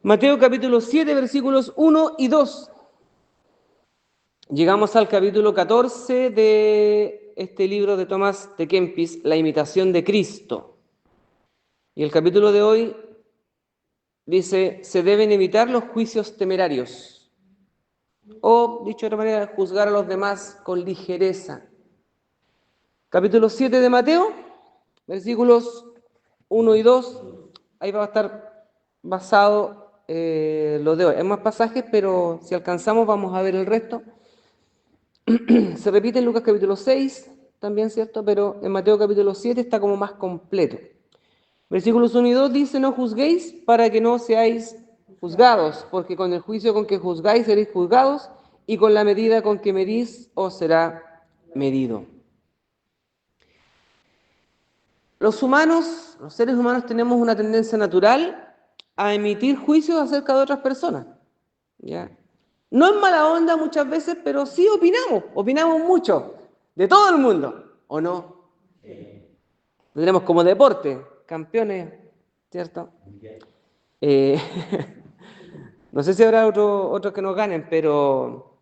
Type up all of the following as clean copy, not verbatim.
Mateo capítulo 7, versículos 1 y 2. Llegamos al capítulo 14 de este libro de Tomás de Kempis, La imitación de Cristo. Y el capítulo de hoy dice, se deben evitar los juicios temerarios. O, dicho de otra manera, juzgar a los demás con ligereza. Capítulo 7 de Mateo, versículos 1 y 2. Ahí va a estar basado lo de hoy. Hay más pasajes, pero si alcanzamos vamos a ver el resto. Se repite en Lucas capítulo 6, también, ¿cierto? Pero en Mateo capítulo 7 está como más completo. Versículos 1 y 2 dice, no juzguéis para que no seáis juzgados, porque con el juicio con que juzgáis seréis juzgados, y con la medida con que medís os será medido. Los humanos, los seres humanos tenemos una tendencia natural a emitir juicios acerca de otras personas, ¿ya? No es mala onda muchas veces, pero sí opinamos mucho, de todo el mundo, ¿o no? Lo tenemos como deporte, campeones, ¿cierto? Eh, no sé si habrá otros que nos ganen, pero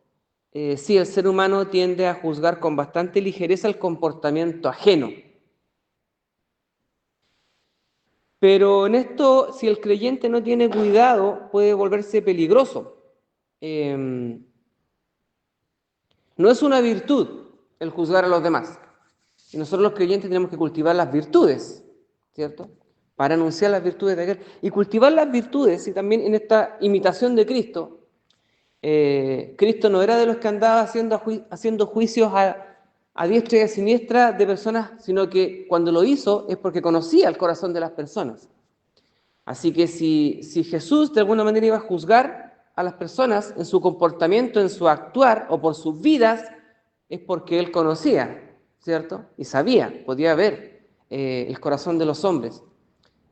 sí, el ser humano tiende a juzgar con bastante ligereza el comportamiento ajeno. Pero en esto, si el creyente no tiene cuidado, puede volverse peligroso. No es una virtud el juzgar a los demás. Y nosotros los creyentes tenemos que cultivar las virtudes, ¿cierto? Para anunciar las virtudes de aquel. Y cultivar las virtudes, y también en esta imitación de Cristo, Cristo no era de los que andaba haciendo juicios a diestra y a siniestra de personas, sino que cuando lo hizo es porque conocía el corazón de las personas. Así que si Jesús de alguna manera iba a juzgar a las personas en su comportamiento, en su actuar o por sus vidas, es porque Él conocía, ¿cierto? Y sabía, podía ver el corazón de los hombres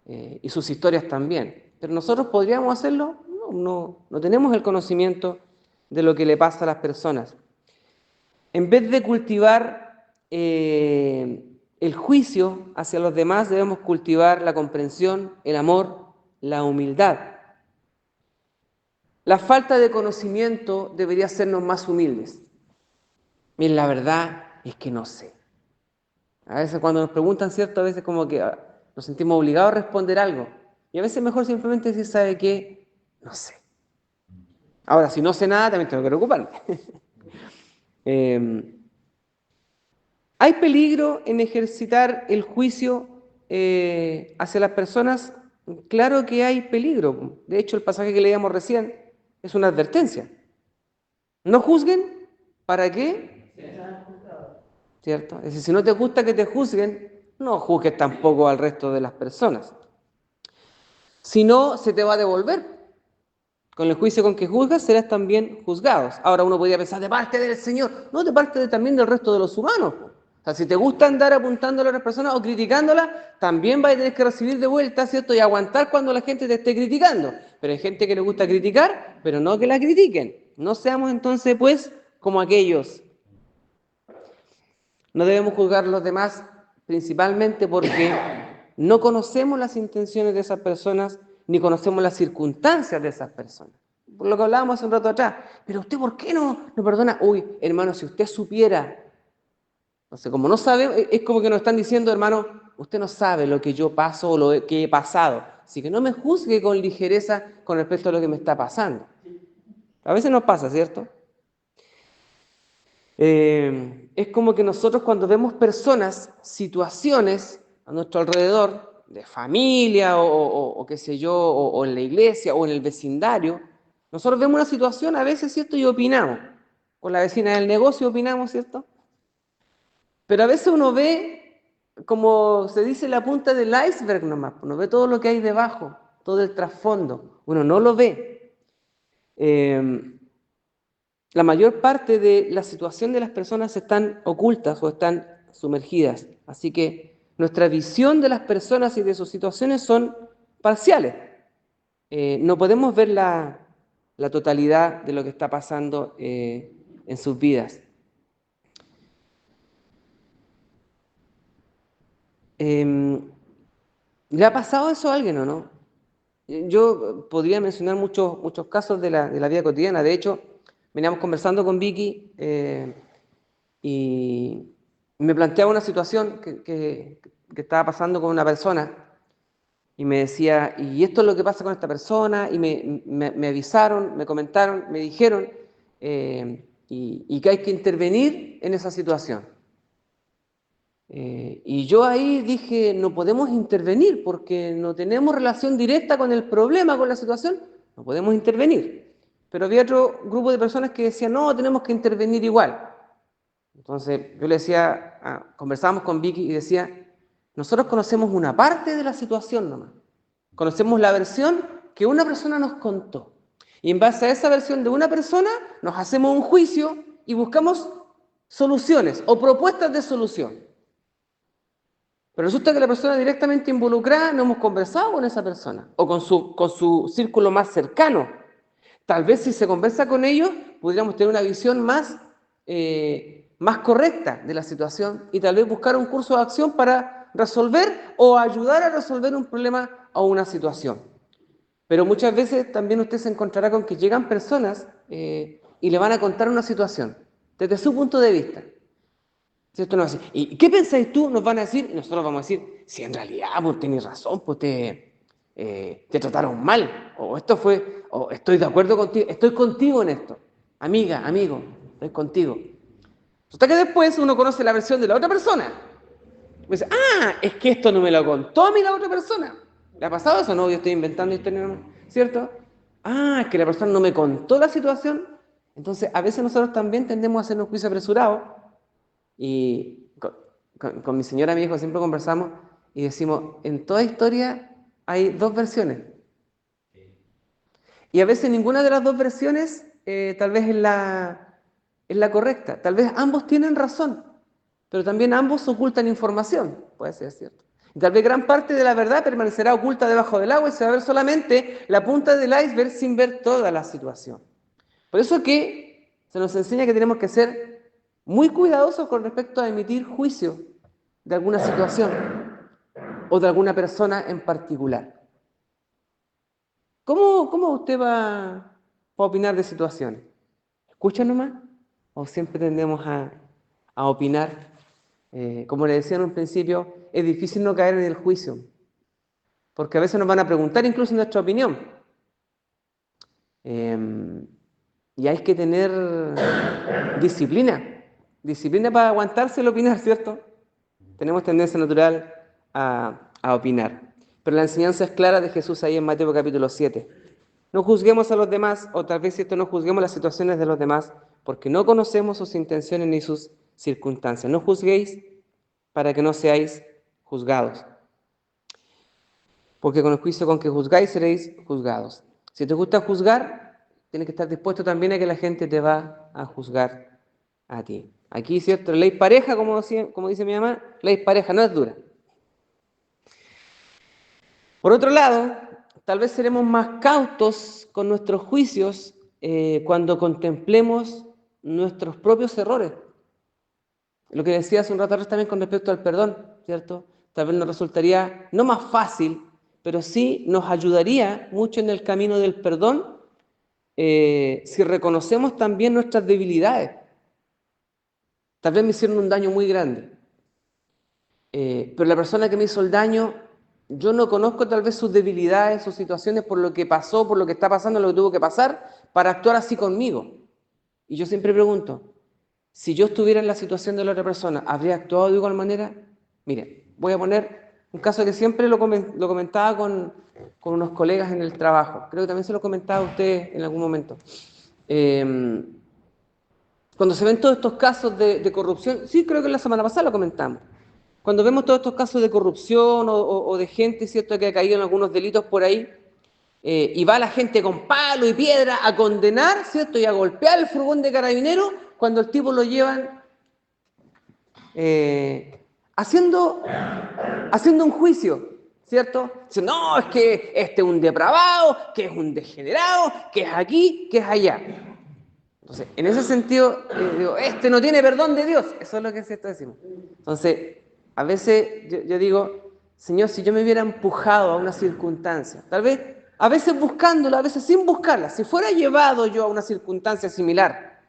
y sus historias también. Pero nosotros podríamos hacerlo, no tenemos el conocimiento de lo que le pasa a las personas. En vez de cultivar el juicio hacia los demás, debemos cultivar la comprensión, el amor, la humildad. La falta de conocimiento debería hacernos más humildes. Miren, la verdad es que no sé. A veces cuando nos preguntan, ¿cierto? A veces como que nos sentimos obligados a responder algo. Y a veces mejor simplemente decir, ¿sabe qué? No sé. Ahora, si no sé nada, también tengo que preocuparme. ¿Hay peligro en ejercitar el juicio hacia las personas? Claro que hay peligro. De hecho, el pasaje que leíamos recién es una advertencia. No juzguen, ¿para qué? ¿Cierto? Es decir, si no te gusta que te juzguen, no juzgues tampoco al resto de las personas. Si no, se te va a devolver. Con el juicio con que juzgas, serás también juzgados. Ahora uno podría pensar, de parte del Señor, no de parte también del resto de los humanos. O sea, si te gusta andar apuntándole a las personas o criticándolas, también vas a tener que recibir de vuelta, ¿cierto? Y aguantar cuando la gente te esté criticando. Pero hay gente que le gusta criticar, pero no que la critiquen. No seamos entonces, pues, como aquellos. No debemos juzgar a los demás principalmente porque no conocemos las intenciones de esas personas ni conocemos las circunstancias de esas personas. Por lo que hablábamos hace un rato atrás. Pero usted, ¿por qué no perdona? Uy, hermano, si usted supiera. Entonces, como no sabe, es como que nos están diciendo, hermano, usted no sabe lo que yo paso o lo que he pasado. Así que no me juzgue con ligereza con respecto a lo que me está pasando. A veces nos pasa, ¿cierto? Es como que nosotros cuando vemos personas, situaciones a nuestro alrededor, de familia o qué sé yo, o en la iglesia o en el vecindario, nosotros vemos una situación a veces, ¿cierto? Y opinamos. Con la vecina del negocio opinamos, ¿cierto? Pero a veces uno ve, como se dice, la punta del iceberg nomás, uno ve todo lo que hay debajo, todo el trasfondo, uno no lo ve. La mayor parte de la situación de las personas están ocultas o están sumergidas. Así que nuestra visión de las personas y de sus situaciones son parciales. No podemos ver la totalidad de lo que está pasando en sus vidas. ¿Le ha pasado eso a alguien o no? Yo podría mencionar muchos casos de la vida cotidiana. De hecho, veníamos conversando con Vicky y me planteaba una situación que estaba pasando con una persona y me decía, y esto es lo que pasa con esta persona, y me avisaron, me comentaron, me dijeron, y que hay que intervenir en esa situación. Y yo ahí dije, no podemos intervenir porque no tenemos relación directa con el problema, con la situación, no podemos intervenir. Pero había otro grupo de personas que decían, no, tenemos que intervenir igual. Entonces yo le decía, conversábamos con Vicky y decía, nosotros conocemos una parte de la situación nomás. Conocemos la versión que una persona nos contó. Y en base a esa versión de una persona nos hacemos un juicio y buscamos soluciones o propuestas de solución. Pero resulta que la persona directamente involucrada no hemos conversado con esa persona o con su círculo más cercano. Tal vez si se conversa con ellos, podríamos tener una visión más correcta de la situación y tal vez buscar un curso de acción para resolver o ayudar a resolver un problema o una situación. Pero muchas veces también usted se encontrará con que llegan personas y le van a contar una situación desde su punto de vista. ¿Cierto? No, así. ¿Y qué pensáis tú? Nos van a decir, y nosotros vamos a decir, si en realidad pues tenés razón, pues te trataron mal, o esto fue, o estoy de acuerdo contigo, estoy contigo en esto, amiga, amigo, estoy contigo. Hasta que después uno conoce la versión de la otra persona. Y dice, es que esto no me lo contó a mí la otra persona. ¿Le ha pasado eso? No, yo estoy inventando historias, ¿cierto? Es que la persona no me contó la situación. Entonces, a veces nosotros también tendemos a hacer un juicio apresurado y con mi señora y mi hijo siempre conversamos y decimos, en toda historia hay dos versiones. Y a veces ninguna de las dos versiones tal vez es la correcta. Tal vez ambos tienen razón, pero también ambos ocultan información. Puede ser cierto. Y tal vez gran parte de la verdad permanecerá oculta debajo del agua y se va a ver solamente la punta del iceberg sin ver toda la situación. Por eso que se nos enseña que tenemos que ser muy cuidadosos con respecto a emitir juicio de alguna situación o de alguna persona en particular. ¿Cómo usted va a opinar de situaciones? ¿Escucha nomás? ¿O siempre tendemos a opinar? Como le decía en un principio, es difícil no caer en el juicio, porque a veces nos van a preguntar incluso nuestra opinión. Y hay que tener disciplina para aguantarse el opinar, ¿cierto? Tenemos tendencia natural a opinar. Pero la enseñanza es clara de Jesús ahí en Mateo capítulo 7. No juzguemos a los demás, o tal vez no juzguemos las situaciones de los demás, porque no conocemos sus intenciones ni sus circunstancias. No juzguéis para que no seáis juzgados, porque con el juicio con que juzgáis seréis juzgados. Si te gusta juzgar, tienes que estar dispuesto también a que la gente te va a juzgar a ti. Aquí, ¿cierto? Ley pareja, como dice mi mamá, ley pareja, no es dura. Por otro lado, tal vez seremos más cautos con nuestros juicios cuando contemplemos nuestros propios errores. Lo que decía hace un rato atrás también con respecto al perdón, ¿cierto? Tal vez nos resultaría no más fácil, pero sí nos ayudaría mucho en el camino del perdón si reconocemos también nuestras debilidades. Tal vez me hicieron un daño muy grande, pero la persona que me hizo el daño, yo no conozco tal vez sus debilidades, sus situaciones, por lo que pasó, por lo que está pasando, lo que tuvo que pasar, para actuar así conmigo. Y yo siempre pregunto, si yo estuviera en la situación de la otra persona, ¿habría actuado de igual manera? Mire, voy a poner un caso que siempre lo comentaba con unos colegas en el trabajo. Creo que también se lo comentaba a usted en algún momento. Cuando se ven todos estos casos de corrupción, sí, creo que la semana pasada lo comentamos. Cuando vemos todos estos casos de corrupción o de gente, ¿cierto?, que ha caído en algunos delitos por ahí, y va la gente con palo y piedra a condenar, ¿cierto?, y a golpear el furgón de carabineros, cuando el tipo lo llevan haciendo un juicio, ¿cierto? Dice, no, es que este es un depravado, que es un degenerado, que es aquí, que es allá. Entonces, en ese sentido, digo, este no tiene perdón de Dios. Eso es lo que se está diciendo. Entonces, a veces yo digo, Señor, si yo me hubiera empujado a una circunstancia, tal vez a veces buscándola, a veces sin buscarla. Si fuera llevado yo a una circunstancia similar,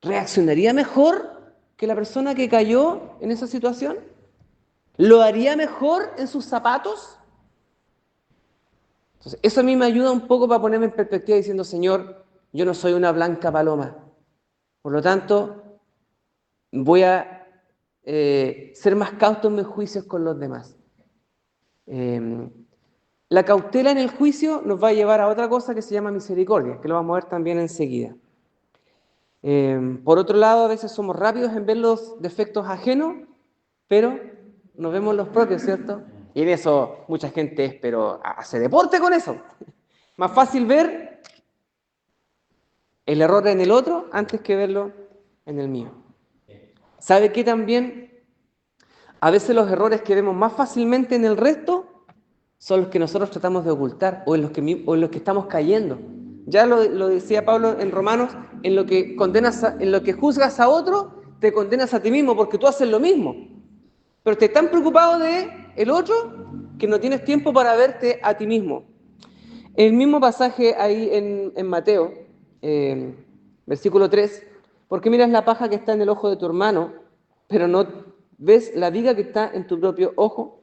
¿reaccionaría mejor que la persona que cayó en esa situación? ¿Lo haría mejor en sus zapatos? Entonces, eso a mí me ayuda un poco para ponerme en perspectiva diciendo, Señor, yo no soy una blanca paloma. Por lo tanto, voy a ser más cauto en mis juicios con los demás. La cautela en el juicio nos va a llevar a otra cosa que se llama misericordia, que lo vamos a ver también enseguida. Por otro lado, a veces somos rápidos en ver los defectos ajenos, pero no vemos los propios, ¿cierto? Y en eso mucha gente pero hace deporte con eso. Más fácil ver el error en el otro antes que verlo en el mío. ¿Sabe qué también? A veces los errores que vemos más fácilmente en el resto son los que nosotros tratamos de ocultar o en los que estamos cayendo. Ya lo decía Pablo en Romanos, en lo que juzgas a otro, te condenas a ti mismo porque tú haces lo mismo. Pero te estás preocupado de el otro que no tienes tiempo para verte a ti mismo. El mismo pasaje ahí en Mateo, versículo 3, ¿por qué miras la paja que está en el ojo de tu hermano, pero no ves la viga que está en tu propio ojo?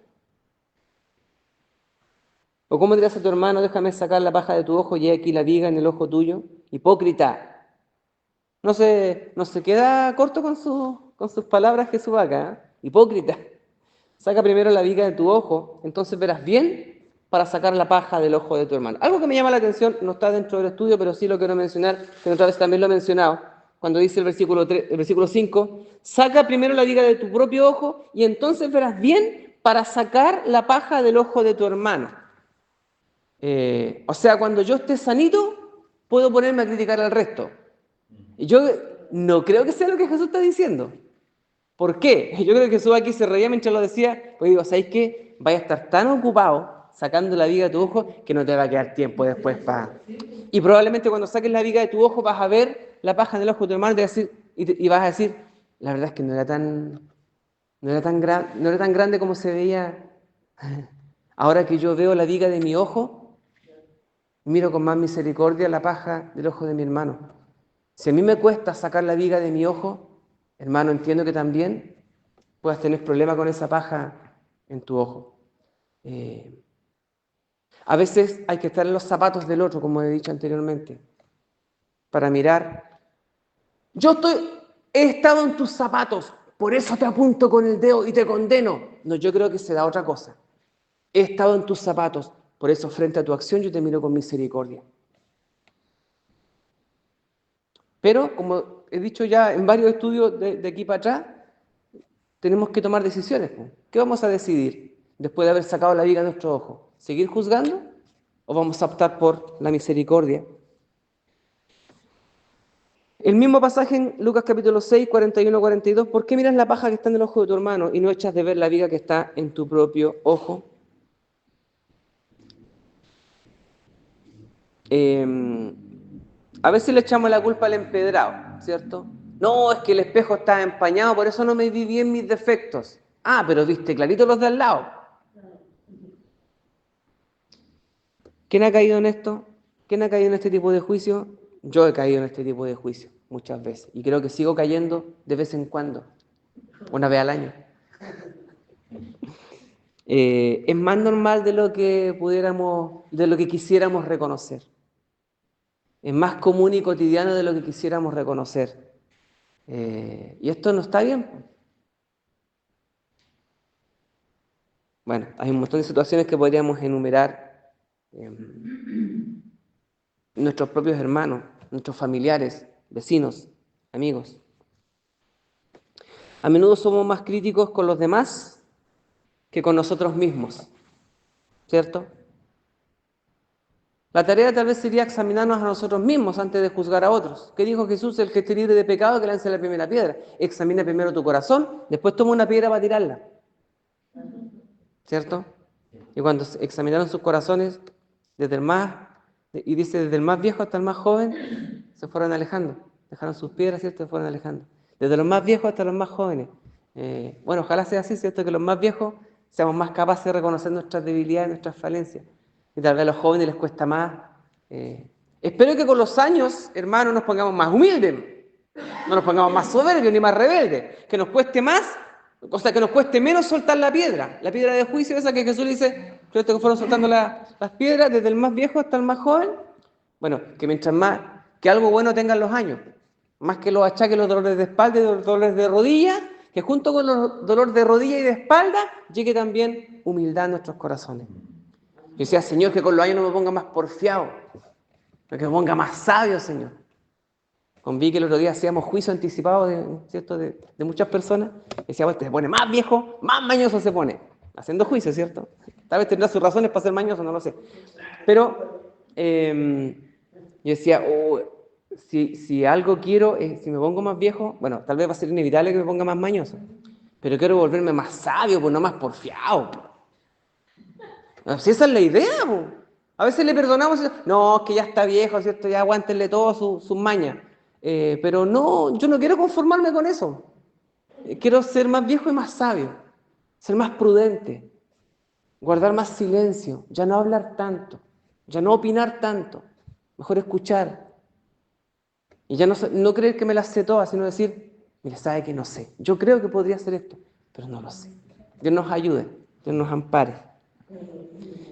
¿O cómo dirás a tu hermano, déjame sacar la paja de tu ojo y he aquí la viga en el ojo tuyo? Hipócrita. No se queda corto con sus palabras Jesús acá, ¿eh? Hipócrita. Saca primero la viga de tu ojo, entonces verás bien para sacar la paja del ojo de tu hermano. Algo que me llama la atención, no está dentro del estudio, pero sí lo quiero mencionar, que otra vez también lo he mencionado, cuando dice el versículo 5, saca primero la viga de tu propio ojo y entonces verás bien para sacar la paja del ojo de tu hermano. O sea, cuando yo esté sanito, puedo ponerme a criticar al resto. Y yo no creo que sea lo que Jesús está diciendo. ¿Por qué? Yo creo que Jesús aquí se reía mientras lo decía, pues digo, ¿sabes qué? Vaya a estar tan ocupado sacando la viga de tu ojo que no te va a quedar tiempo después para... Y probablemente cuando saques la viga de tu ojo vas a ver la paja en el ojo de tu hermano y vas a decir, la verdad es que no era tan grande como se veía. Ahora que yo veo la viga de mi ojo, miro con más misericordia la paja del ojo de mi hermano. Si a mí me cuesta sacar la viga de mi ojo, hermano, entiendo que también puedas tener problemas con esa paja en tu ojo. A veces hay que estar en los zapatos del otro, como he dicho anteriormente, para mirar. He estado en tus zapatos, por eso te apunto con el dedo y te condeno. No, yo creo que se da otra cosa. He estado en tus zapatos, por eso frente a tu acción yo te miro con misericordia. Pero, como he dicho ya en varios estudios de aquí para atrás, tenemos que tomar decisiones. ¿Qué vamos a decidir después de haber sacado la viga de nuestro ojo? ¿Seguir juzgando o vamos a optar por la misericordia? El mismo pasaje en Lucas capítulo 6, 41-42, ¿por qué miras la paja que está en el ojo de tu hermano y no echas de ver la viga que está en tu propio ojo? A veces le echamos la culpa al empedrado, ¿cierto? No, es que el espejo está empañado, por eso no me vi bien mis defectos. Ah, pero viste clarito los de al lado. ¿Quién ha caído en esto? ¿Quién ha caído en este tipo de juicio? Yo he caído en este tipo de juicio muchas veces y creo que sigo cayendo de vez en cuando, una vez al año. Es más normal de lo que quisiéramos reconocer. Es más común y cotidiano de lo que quisiéramos reconocer. Y esto no está bien. Bueno, hay un montón de situaciones que podríamos enumerar. Nuestros propios hermanos, nuestros familiares, vecinos, amigos. A menudo somos más críticos con los demás que con nosotros mismos, ¿cierto? La tarea tal vez sería examinarnos a nosotros mismos antes de juzgar a otros. ¿Qué dijo Jesús? El que esté libre de pecado, que lance la primera piedra. Examina primero tu corazón, después toma una piedra para tirarla, ¿cierto? Y cuando examinaron sus corazones, desde el más viejo hasta el más joven, se fueron alejando. Dejaron sus piedras, ¿cierto? Se fueron alejando. Desde los más viejos hasta los más jóvenes. Bueno, ojalá sea así, ¿cierto? Que los más viejos seamos más capaces de reconocer nuestras debilidades, nuestras falencias. y tal vez a los jóvenes les cuesta más. Espero que con los años, hermanos, nos pongamos más humildes, no nos pongamos más soberbios ni más rebeldes, que nos cueste más, o sea, que nos cueste menos soltar la piedra de juicio esa que Jesús dice, creo que fueron soltando las piedras desde el más viejo hasta el más joven. Bueno, que mientras más, que algo bueno tengan los años, más que los achaques, los dolores de espalda y los dolores de rodilla, que junto con los dolores de rodilla y de espalda llegue también humildad a nuestros corazones. Yo decía, Señor, que con los años no me ponga más porfiado, que me ponga más sabio, Señor. Conví que el otro día hacíamos juicio anticipado de muchas personas. Decía, pues te pone más viejo, más mañoso se pone. Haciendo juicio, ¿cierto? Tal vez tendrá sus razones para ser mañoso, no lo sé. Pero yo decía, si algo quiero, si me pongo más viejo, bueno, tal vez va a ser inevitable que me ponga más mañoso. Pero quiero volverme más sabio, pues no más porfiado. Si esa es la idea, pues. A veces le perdonamos, no, es que ya está viejo, ¿cierto? Ya aguántenle todo sus mañas. Pero no, yo no quiero conformarme con eso. Quiero ser más viejo y más sabio, ser más prudente, guardar más silencio, ya no hablar tanto, ya no opinar tanto, mejor escuchar. Y ya no creer que me las sé todas, sino decir, mira, sabe que no sé. Yo creo que podría hacer esto, pero no lo sé. Dios nos ayude, Dios nos ampare.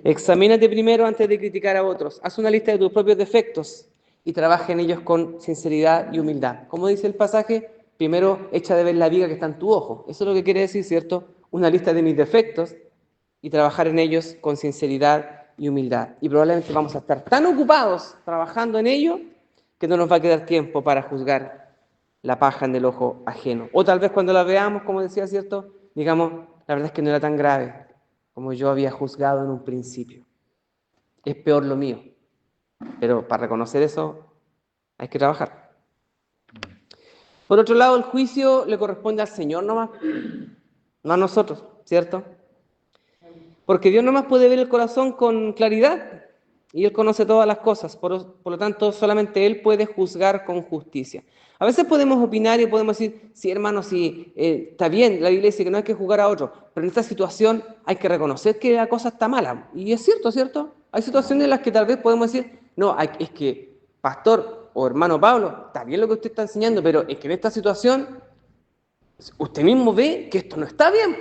Examínate primero antes de criticar a otros. Haz una lista de tus propios defectos y trabaja en ellos con sinceridad y humildad. Como dice el pasaje, primero echa de ver la viga que está en tu ojo. Eso es lo que quiere decir, ¿cierto? Una lista de mis defectos y trabajar en ellos con sinceridad y humildad. Y probablemente vamos a estar tan ocupados trabajando en ello que no nos va a quedar tiempo para juzgar la paja en el ojo ajeno. O tal vez cuando la veamos, como decía, ¿cierto? Digamos, la verdad es que no era tan grave como yo había juzgado en un principio. Es peor lo mío. Pero para reconocer eso hay que trabajar. Por otro lado, el juicio le corresponde al Señor nomás, no a nosotros, ¿cierto? Porque Dios nomás puede ver el corazón con claridad y Él conoce todas las cosas. Por lo tanto, solamente Él puede juzgar con justicia. A veces podemos opinar y podemos decir, sí, hermano, sí, está bien, la Biblia dice que no hay que juzgar a otro, pero en esta situación hay que reconocer que la cosa está mala. Y es cierto, ¿cierto? Hay situaciones en las que tal vez podemos decir, no, es que, pastor o hermano Pablo, está bien lo que usted está enseñando, pero es que en esta situación usted mismo ve que esto no está bien.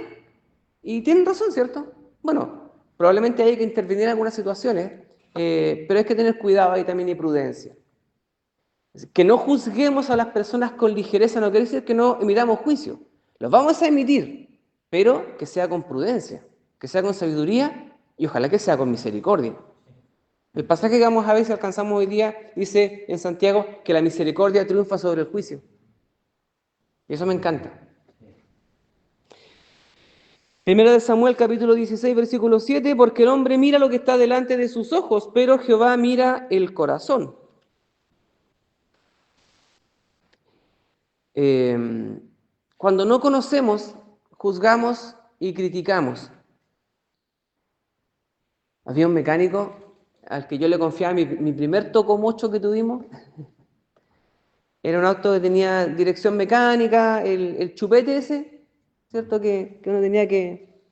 Y tienen razón, ¿cierto? Bueno, probablemente hay que intervenir en algunas situaciones, pero hay que tener cuidado ahí también y prudencia. Que no juzguemos a las personas con ligereza no quiere decir que no emitamos juicio. Los vamos a emitir, pero que sea con prudencia, que sea con sabiduría y ojalá que sea con misericordia. El pasaje que vamos a ver si alcanzamos hoy día dice en Santiago que la misericordia triunfa sobre el juicio. Y eso me encanta. Primero de Samuel, capítulo 16, versículo 7, porque el hombre mira lo que está delante de sus ojos, pero Jehová mira el corazón. Cuando no conocemos, juzgamos y criticamos. Había un mecánico al que yo le confiaba mi primer tocomocho que tuvimos. Era un auto que tenía dirección mecánica, el chupete ese, ¿cierto? Que uno tenía que,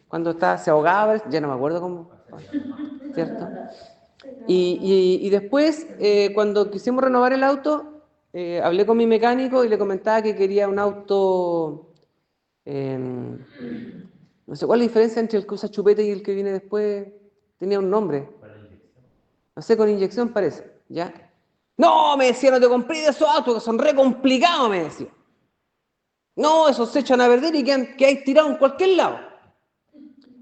cuando se ahogaba, ya no me acuerdo cómo, ¿cierto? Y después, cuando quisimos renovar el auto, hablé con mi mecánico y le comentaba que quería un auto, no sé cuál es la diferencia entre el que usa chupete y el que viene después, tenía un nombre. No sé, con inyección parece, ¿ya? No, me decía, no te compré de esos autos que son re complicados, me decía. No, esos se echan a perder y quedan tirados en cualquier lado.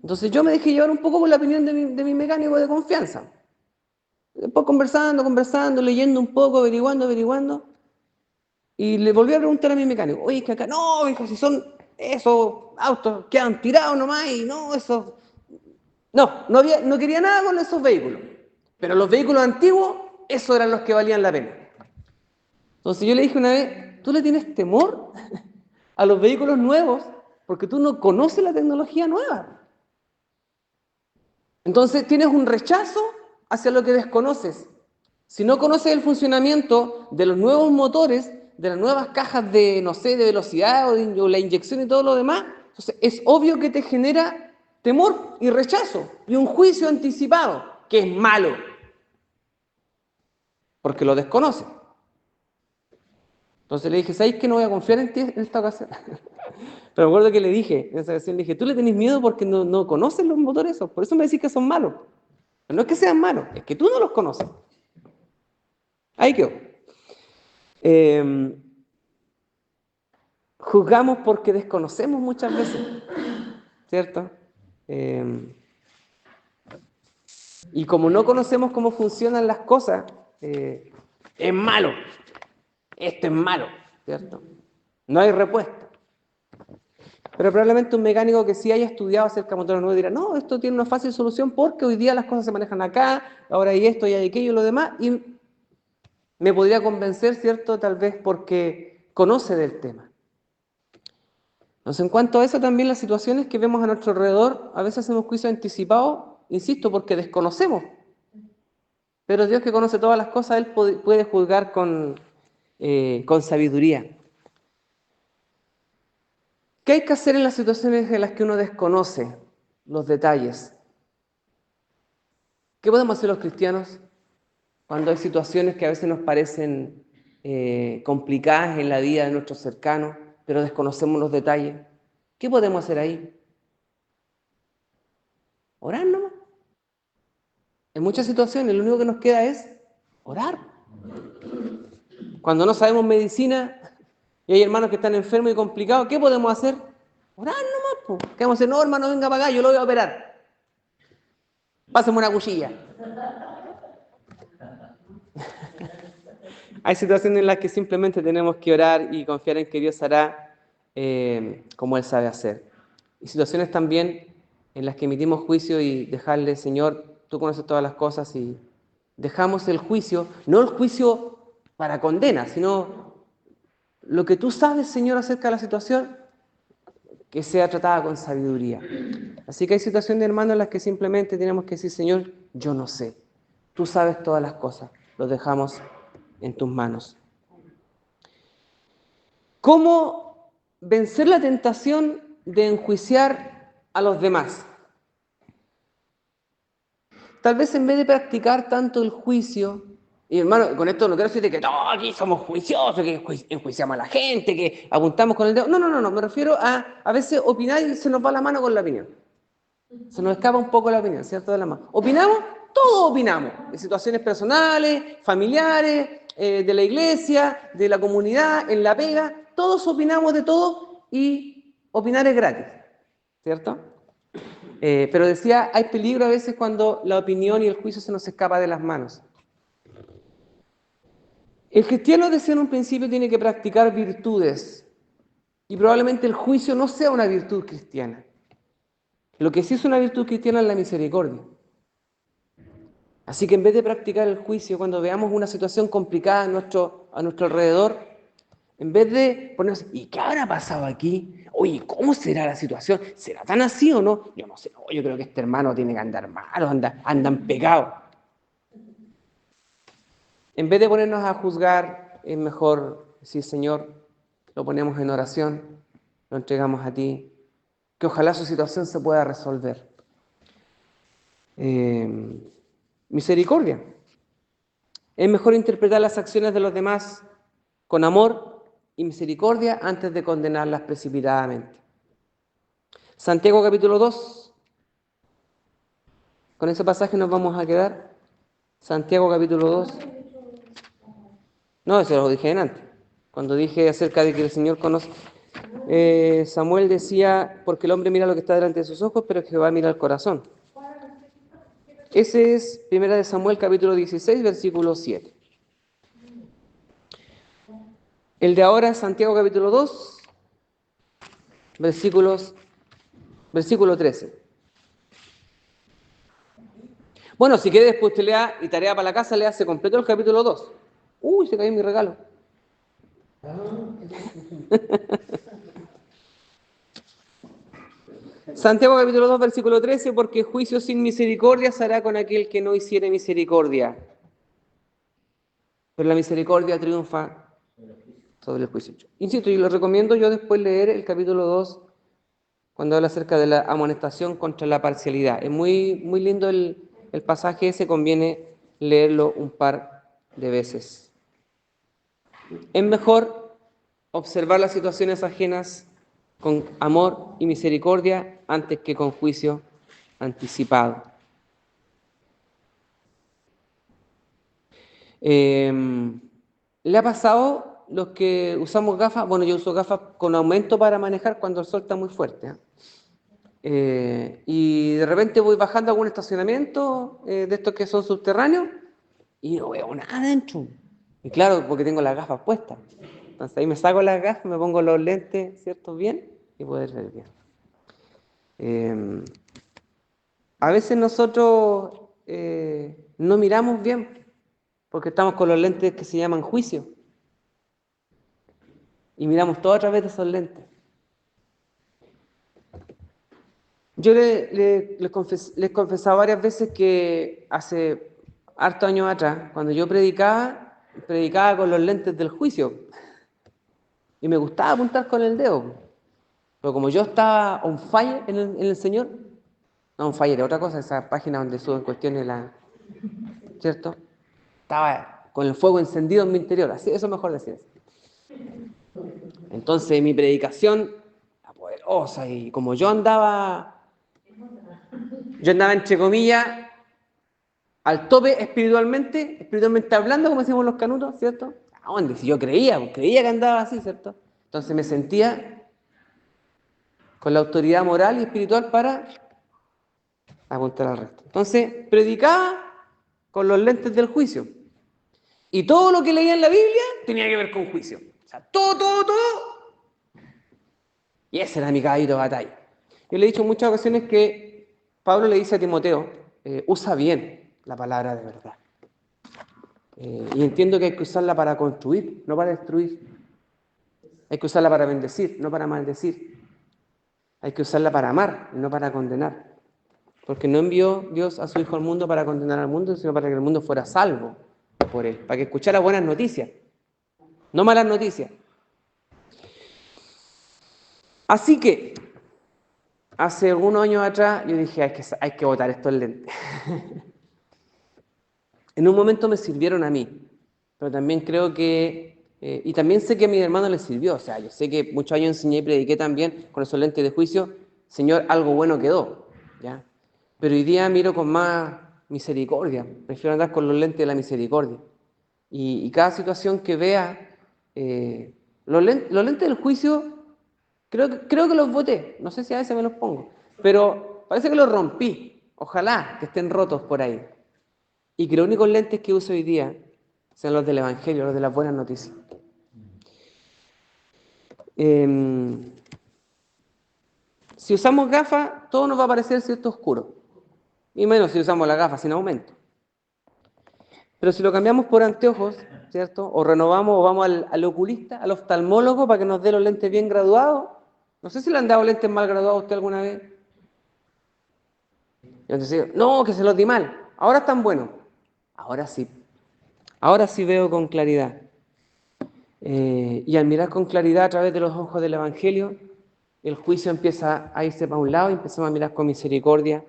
Entonces yo me dejé llevar un poco por la opinión de mi mecánico de confianza. Después conversando, leyendo un poco, averiguando. Y le volví a preguntar a mi mecánico, oye, es que acá, no, hijo, si son esos autos quedan tirados nomás y no, esos... No quería nada con esos vehículos. Pero los vehículos antiguos, esos eran los que valían la pena. Entonces yo le dije una vez, ¿tú le tienes temor a los vehículos nuevos porque tú no conoces la tecnología nueva? Entonces tienes un rechazo hacia lo que desconoces. Si no conoces el funcionamiento de los nuevos motores, de las nuevas cajas de, no sé, de velocidad o la inyección y todo lo demás, entonces es obvio que te genera temor y rechazo, y un juicio anticipado, que es malo, porque lo desconoce. Entonces le dije, ¿sabes qué? No voy a confiar en ti en esta ocasión. Pero me acuerdo que le dije, en esa ocasión le dije, tú le tenés miedo porque no conoces los motores esos, por eso me decís que son malos. Pero no es que sean malos, es que tú no los conoces. Ahí quedó. Juzgamos porque desconocemos muchas veces, ¿cierto? Y como no conocemos cómo funcionan las cosas, es malo. Esto es malo, ¿cierto? No hay respuesta. Pero probablemente un mecánico que sí haya estudiado acerca de motores nuevos dirá, no, esto tiene una fácil solución porque hoy día las cosas se manejan acá, ahora hay esto y hay aquello y lo demás, y me podría convencer, ¿cierto? Tal vez porque conoce del tema. Entonces, en cuanto a eso, también las situaciones que vemos a nuestro alrededor, a veces hacemos juicios anticipados, insisto, porque desconocemos. Pero Dios que conoce todas las cosas, Él puede juzgar con sabiduría. ¿Qué hay que hacer en las situaciones en las que uno desconoce los detalles? ¿Qué podemos hacer los cristianos cuando hay situaciones que a veces nos parecen complicadas en la vida de nuestros cercanos, pero desconocemos los detalles? ¿Qué podemos hacer ahí? Orar nomás. En muchas situaciones lo único que nos queda es orar. Cuando no sabemos medicina y hay hermanos que están enfermos y complicados, ¿qué podemos hacer? Orar nomás, pues. ¿Qué vamos a hacer? No, hermano, venga para acá, yo lo voy a operar. Pásame una cuchilla. Hay situaciones en las que simplemente tenemos que orar y confiar en que Dios hará como Él sabe hacer. Y situaciones también en las que emitimos juicio y dejarle, Señor, tú conoces todas las cosas y dejamos el juicio, no el juicio para condena, sino lo que tú sabes, Señor, acerca de la situación, que sea tratada con sabiduría. Así que hay situaciones, hermanos, en las que simplemente tenemos que decir, Señor, yo no sé. Tú sabes todas las cosas. Los dejamos en tus manos. ¿Cómo vencer la tentación de enjuiciar a los demás? Tal vez en vez de practicar tanto el juicio, y hermano, con esto no quiero decir que no, aquí somos juiciosos, que enjuiciamos a la gente, que apuntamos con el dedo. No, me refiero a veces opinar y se nos va la mano con la opinión. Se nos escapa un poco la opinión, ¿cierto? De la mano. ¿Opinamos? Todos opinamos, de situaciones personales, familiares, de la iglesia, de la comunidad, en la pega, todos opinamos de todo y opinar es gratis, ¿cierto? Pero decía, hay peligro a veces cuando la opinión y el juicio se nos escapa de las manos. El cristiano, decía en un principio, tiene que practicar virtudes y probablemente el juicio no sea una virtud cristiana. Lo que sí es una virtud cristiana es la misericordia. Así que en vez de practicar el juicio, cuando veamos una situación complicada a nuestro alrededor, en vez de ponernos, ¿y qué habrá pasado aquí? Oye, ¿cómo será la situación? ¿Será tan así o no? Yo no sé, no, yo creo que este hermano tiene que andar mal, andan pegados. En vez de ponernos a juzgar, es mejor decir, Señor, lo ponemos en oración, lo entregamos a ti, que ojalá su situación se pueda resolver. Misericordia. Es mejor interpretar las acciones de los demás con amor y misericordia antes de condenarlas precipitadamente. Santiago capítulo 2. Con ese pasaje nos vamos a quedar. Santiago capítulo 2. No, eso lo dije antes. Cuando dije acerca de que el Señor conoce. Samuel decía, porque el hombre mira lo que está delante de sus ojos, pero Jehová mira el corazón. Ese es 1 Samuel capítulo 16, versículo 7. El de ahora es Santiago capítulo 2, versículo 13. Bueno, si quiere después usted lea y tarea para la casa, le hace completo el capítulo 2. Uy, se cayó mi regalo. Santiago capítulo 2, versículo 13, porque juicio sin misericordia se hará con aquel que no hiciere misericordia. Pero la misericordia triunfa sobre el juicio. Insisto, y lo recomiendo yo después leer el capítulo 2 cuando habla acerca de la amonestación contra la parcialidad. Es muy, muy lindo el pasaje ese, conviene leerlo un par de veces. Es mejor observar las situaciones ajenas con amor y misericordia antes que con juicio anticipado. ¿Le ha pasado los que usamos gafas? Bueno, yo uso gafas con aumento para manejar cuando el sol está muy fuerte. Y de repente voy bajando a algún estacionamiento de estos que son subterráneos y no veo nada adentro. Y claro, porque tengo las gafas puestas. Entonces ahí me saco las gafas, me pongo los lentes, ¿cierto? Bien, y poder ver bien. A veces nosotros no miramos bien porque estamos con los lentes que se llaman juicio y miramos todo a través de esos lentes. Yo les confesaba varias veces que hace hartos años atrás, cuando yo predicaba con los lentes del juicio y me gustaba apuntar con el dedo. Pero como yo estaba on fire en el Señor, no on fire, otra cosa, esa página donde suben cuestiones, ¿cierto? Estaba con el fuego encendido en mi interior, así, eso es mejor decir. Entonces mi predicación era poderosa y como yo andaba entre comillas al tope espiritualmente hablando, como decimos los canutos, ¿cierto? ¿A dónde? Si yo creía que andaba así, ¿cierto? Entonces me sentía con la autoridad moral y espiritual para apuntar al resto. Entonces predicaba con los lentes del juicio. Y todo lo que leía en la Biblia tenía que ver con juicio. O sea, todo. Y ese era mi caballito de batalla. Yo le he dicho en muchas ocasiones que Pablo le dice a Timoteo, usa bien la palabra de verdad. Y entiendo que hay que usarla para construir, no para destruir. Hay que usarla para bendecir, no para maldecir. Hay que usarla para amar, no para condenar. Porque no envió Dios a su Hijo al mundo para condenar al mundo, sino para que el mundo fuera salvo por él, para que escuchara buenas noticias, no malas noticias. Así que, hace algunos años atrás, yo dije, hay que botar estos lentes. En un momento me sirvieron a mí, pero también creo que, y también sé que a mi hermano le sirvió, o sea, yo sé que muchos años enseñé y prediqué también con esos lentes de juicio, Señor, algo bueno quedó, ¿ya? Pero hoy día miro con más misericordia, prefiero andar con los lentes de la misericordia. Y cada situación que vea, los lentes del juicio, creo que los boté, no sé si a veces me los pongo, pero parece que los rompí, ojalá que estén rotos por ahí. Y que los únicos lentes que uso hoy día sean los del Evangelio, los de las buenas noticias. Si usamos gafas, todo nos va a parecer cierto oscuro. Y menos si usamos las gafas sin aumento. Pero si lo cambiamos por anteojos, ¿cierto? O renovamos o vamos al oculista, al oftalmólogo para que nos dé los lentes bien graduados. No sé si le han dado lentes mal graduados a usted alguna vez. Y entonces, no, que se los di mal. Ahora están buenos. Ahora sí. Ahora sí veo con claridad. Y al mirar con claridad a través de los ojos del Evangelio, el juicio empieza a irse para un lado y empezamos a mirar con misericordia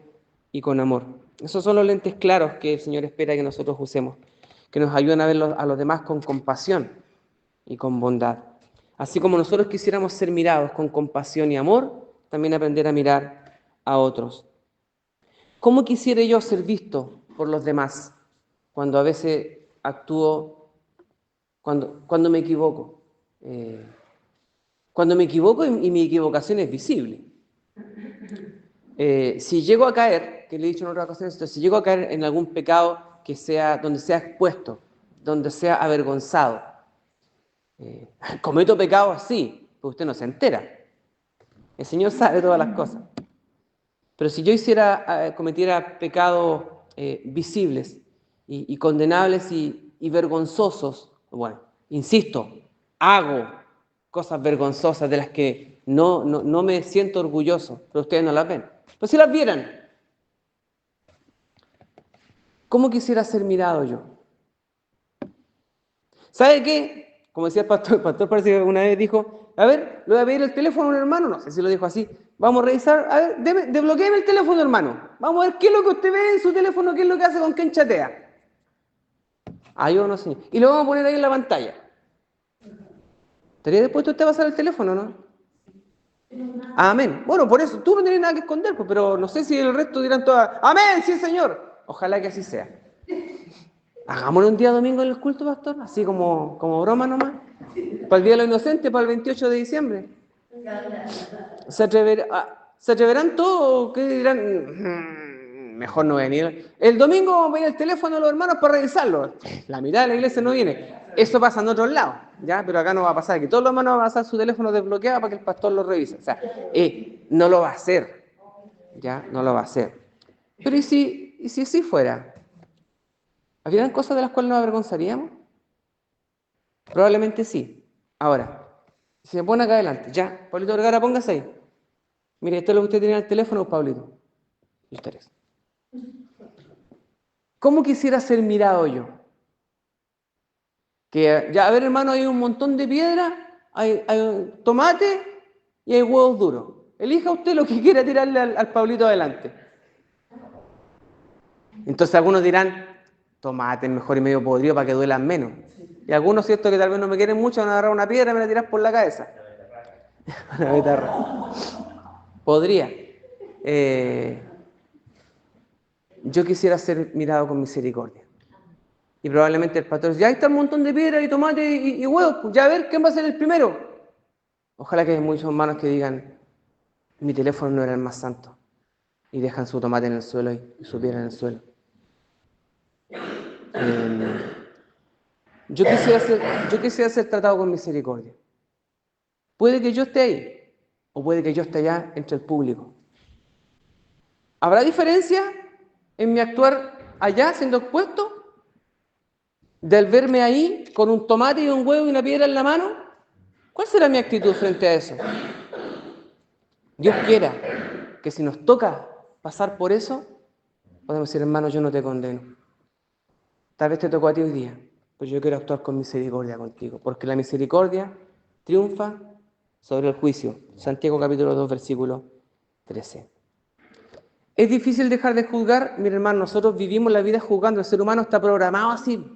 y con amor. Esos son los lentes claros que el Señor espera que nosotros usemos, que nos ayuden a ver a los demás con compasión y con bondad. Así como nosotros quisiéramos ser mirados con compasión y amor, también aprender a mirar a otros. ¿Cómo quisiera yo ser visto por los demás cuando a veces actúo, cuando me equivoco? Cuando me equivoco y mi equivocación es visible. Si llego a caer, que le he dicho en otras ocasiones, si llego a caer en algún pecado que sea, donde sea expuesto, donde sea avergonzado, cometo pecado así, pero usted no se entera. El Señor sabe todas las cosas. Pero si yo cometiera pecados visibles y condenables y vergonzosos, bueno, insisto, hago cosas vergonzosas de las que no me siento orgulloso, pero ustedes no las ven. Pero si las vieran, ¿cómo quisiera ser mirado yo? ¿Sabe qué? Como decía el pastor parece que una vez dijo, a ver, le voy a pedir el teléfono a un hermano, no sé si lo dijo así, Vamos a revisar, a ver, desbloquéeme el teléfono, hermano. Vamos a ver qué es lo que usted ve en su teléfono, qué es lo que hace, con quién chatea. Ah, yo no, señor. Y lo vamos a poner ahí en la pantalla. ¿Estaría dispuesto usted a pasar el teléfono, no? Amén. Bueno, por eso, tú no tienes nada que esconder, pues, pero no sé si el resto dirán todas, amén, sí, señor. Ojalá que así sea. Hagámoslo un día domingo en el culto, pastor, así como broma nomás. Para el Día de los Inocentes, para el 28 de diciembre. ¿Se atreverán todos o qué dirán? Mejor no venir. El domingo vamos a ir al teléfono a los hermanos para revisarlo. La mitad de la iglesia no viene. Eso pasa en otros lados, ¿ya? Pero acá no va a pasar. Que todos los hermanos van a pasar su teléfono desbloqueado para que el pastor lo revise. O sea, no lo va a hacer, ¿ya? No lo va a hacer. Pero ¿y si así fuera? ¿Habrían cosas de las cuales nos avergonzaríamos? Probablemente sí. Ahora, si me pone acá adelante, ya, Pablito Vergara, póngase ahí. Mire, esto es lo que usted tiene en el teléfono, Pablito. Y ustedes. ¿Cómo quisiera ser mirado yo? Que ya, a ver, hermano, hay un montón de piedra, hay tomate y hay huevos duros. Elija usted lo que quiera tirarle al Pablito adelante. Entonces algunos dirán, tomate mejor y medio podrido para que duelan menos. Y algunos, cierto, que tal vez no me quieren mucho, van a agarrar una piedra y me la tiras por la cabeza. Una betarra. Podría. Yo quisiera ser mirado con misericordia. Y probablemente el pastor dice, ya está un montón de piedras y tomate y huevos, pues ya a ver, ¿quién va a ser el primero? Ojalá que haya muchos hermanos que digan, mi teléfono no era el más santo. Y dejan su tomate en el suelo y su piedra en el suelo. Yo quisiera ser tratado con misericordia. Puede que yo esté ahí, o puede que yo esté allá entre el público. ¿Habrá diferencia en mi actuar allá siendo expuesto del verme ahí con un tomate y un huevo y una piedra en la mano? ¿Cuál será mi actitud frente a eso? Dios quiera que si nos toca pasar por eso, podemos decir, hermano, yo no te condeno. Tal vez te tocó a ti hoy día, pero yo quiero actuar con misericordia contigo, porque la misericordia triunfa sobre el juicio. Santiago capítulo 2, versículo 13. ¿Es difícil dejar de juzgar? Mira, hermano, nosotros vivimos la vida juzgando, el ser humano está programado así.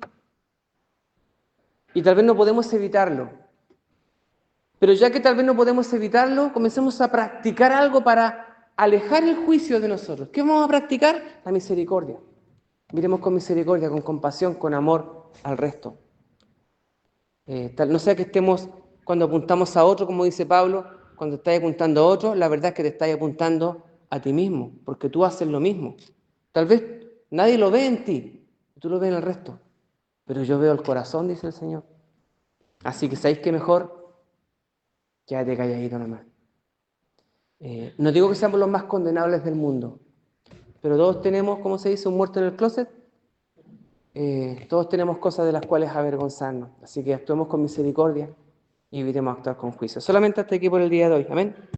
Y tal vez no podemos evitarlo. Pero ya que tal vez no podemos evitarlo, comencemos a practicar algo para alejar el juicio de nosotros. ¿Qué vamos a practicar? La misericordia. Miremos con misericordia, con compasión, con amor al resto. No sea que estemos, cuando apuntamos a otro, como dice Pablo, cuando estás apuntando a otro, la verdad es que te estás apuntando a ti mismo, porque tú haces lo mismo. Tal vez nadie lo ve en ti, tú lo ves en el resto, pero yo veo el corazón, dice el Señor. Así que ¿sabéis qué mejor? Quédate calladito nomás. No digo que seamos los más condenables del mundo, pero todos tenemos, ¿cómo se dice?, un muerto en el closet. Todos tenemos cosas de las cuales avergonzarnos, así que actuemos con misericordia y evitemos actuar con juicio. Solamente hasta aquí por el día de hoy. Amén.